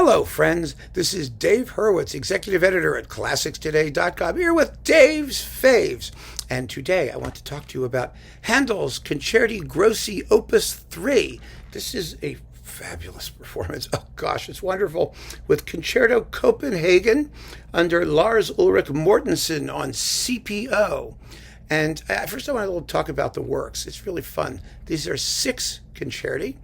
Hello, friends. This is Dave Hurwitz, executive editor at ClassicsToday.com, here with Dave's Faves. And today I want to talk to you about Handel's Concerti Grossi Opus 3. This is a fabulous performance. Oh gosh, it's wonderful. With Concerto Copenhagen under Lars Ulrik Mortensen on CPO. And first I want to talk about the works. It's really fun. These are 6 concerti.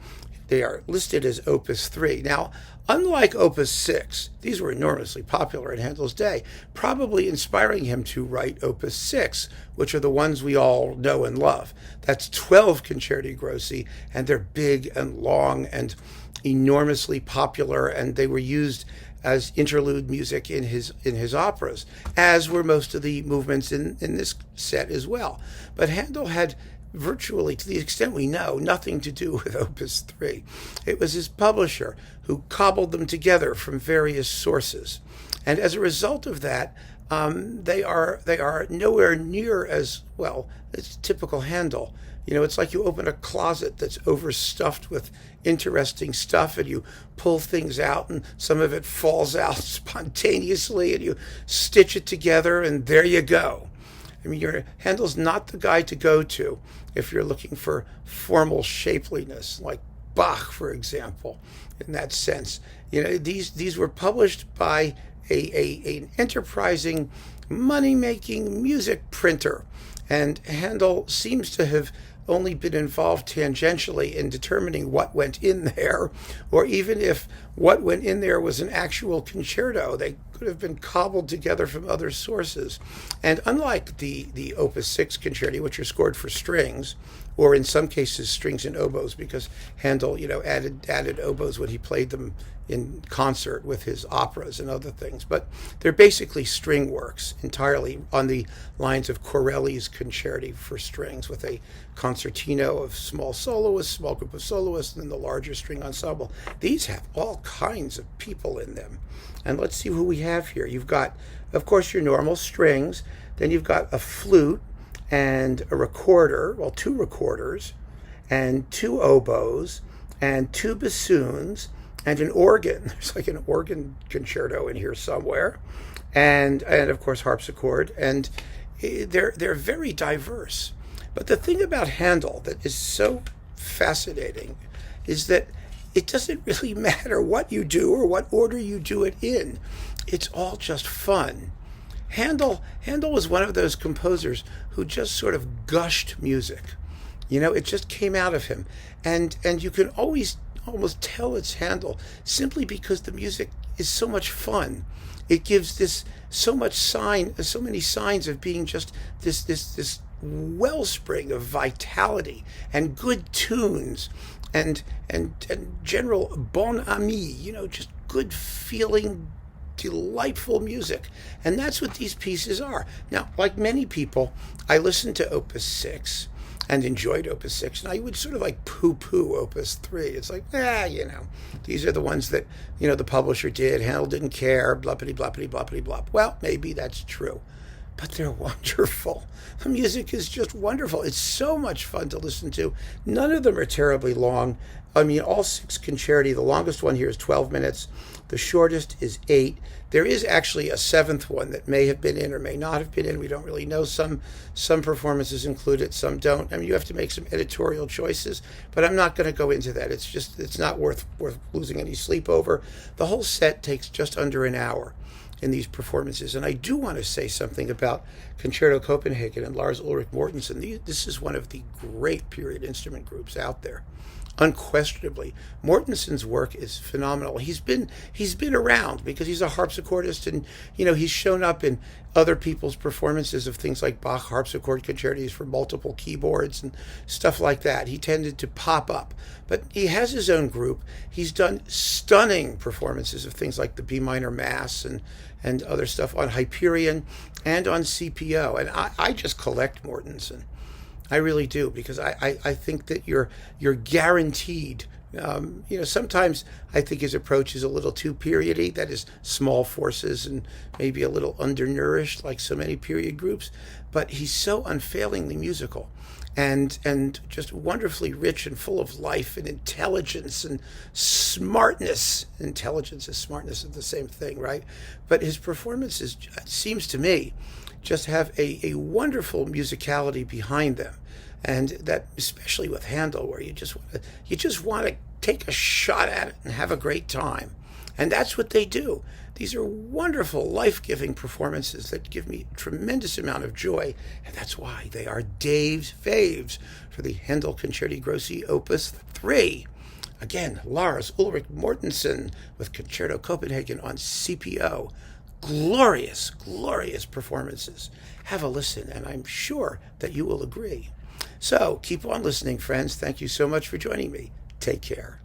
They are listed as Opus 3. Now, unlike Opus 6, these were enormously popular in Handel's day, probably inspiring him to write Opus 6, which are the ones we all know and love. That's 12 concerti grossi, and they're big and long and enormously popular, and they were used as interlude music in his operas, as were most of the movements in this set as well. But Handel had virtually, to the extent we know, nothing to do with Opus 3. It was his publisher who cobbled them together from various sources. And as a result of that, they are nowhere near as, well, it's typical Handel. You know, it's like you open a closet that's overstuffed with interesting stuff and you pull things out and some of it falls out spontaneously and you stitch it together and there you go. I mean, Handel's not the guy to go to if you're looking for formal shapeliness, like Bach, for example, in that sense. You know, these were published by an enterprising, money-making music printer, and Handel seems to have only been involved tangentially in determining what went in there, or even if what went in there was an actual concerto. They could have been cobbled together from other sources. And unlike the Opus 6 concerti, which are scored for strings, or in some cases strings and oboes, because Handel, added oboes when he played them in concert with his operas and other things. But they're basically string works entirely on the lines of Corelli's concerti for strings, with a concertino of small soloists, small group of soloists, and then the larger string ensemble. These have all kinds of people in them. And let's see who we have here. You've got, of course, your normal strings. Then you've got a flute and a recorder, well, 2 recorders, and 2 oboes, and 2 bassoons, and an organ. There's like an organ concerto in here somewhere, and of course harpsichord, and they're very diverse. But the thing about Handel that is so fascinating is that it doesn't really matter what you do or what order you do it in. It's all just fun. Handel was one of those composers who just sort of gushed music. You know, it just came out of him. And you can always almost tell it's Handel simply because the music is so much fun. It gives this so many signs of being just this wellspring of vitality and good tunes and general bon ami, you know, just good feeling, delightful music. And that's what these pieces are. Now, like many people, I listened to Opus 6 and enjoyed Opus 6, and I would sort of like poo-poo Opus 3. It's like, these are the ones that, the publisher did. Handel didn't care, bluppity, bluppity, bluppity, blup. Well, maybe that's true, but they're wonderful. The music is just wonderful. It's so much fun to listen to. None of them are terribly long. I mean, all 6 concerti, the longest one here is 12 minutes. The shortest is 8. There is actually a 7th one that may have been in or may not have been in. We don't really know. Some performances include it, some don't. I mean, you have to make some editorial choices, but I'm not going to go into that. It's not worth losing any sleep over. The whole set takes just under an hour in these performances. And I do want to say something about Concerto Copenhagen and Lars Ulrik Mortensen. This is one of the great period instrument groups out there. Unquestionably, Mortensen's work is phenomenal. He's been around because he's a harpsichordist, and he's shown up in other people's performances of things like Bach harpsichord concertos for multiple keyboards and stuff like that. He tended to pop up, but he has his own group. He's done stunning performances of things like the B minor Mass and other stuff on Hyperion and on CPO. And I just collect Mortensen. I really do, because I think that you're guaranteed. Sometimes I think his approach is a little too periody, that is small forces and maybe a little undernourished like so many period groups, but he's so unfailingly musical. and just wonderfully rich and full of life and intelligence and smartness. Intelligence and smartness are the same thing, right? But his performances, it seems to me, just have a wonderful musicality behind them. And that, especially with Handel, where you just want to take a shot at it and have a great time. And that's what they do. These are wonderful, life-giving performances that give me a tremendous amount of joy, and that's why they are Dave's Faves for the Handel Concerti Grossi Opus 3. Again, Lars Ulrik Mortensen with Concerto Copenhagen on CPO. Glorious, glorious performances. Have a listen, and I'm sure that you will agree. So keep on listening, friends. Thank you so much for joining me. Take care.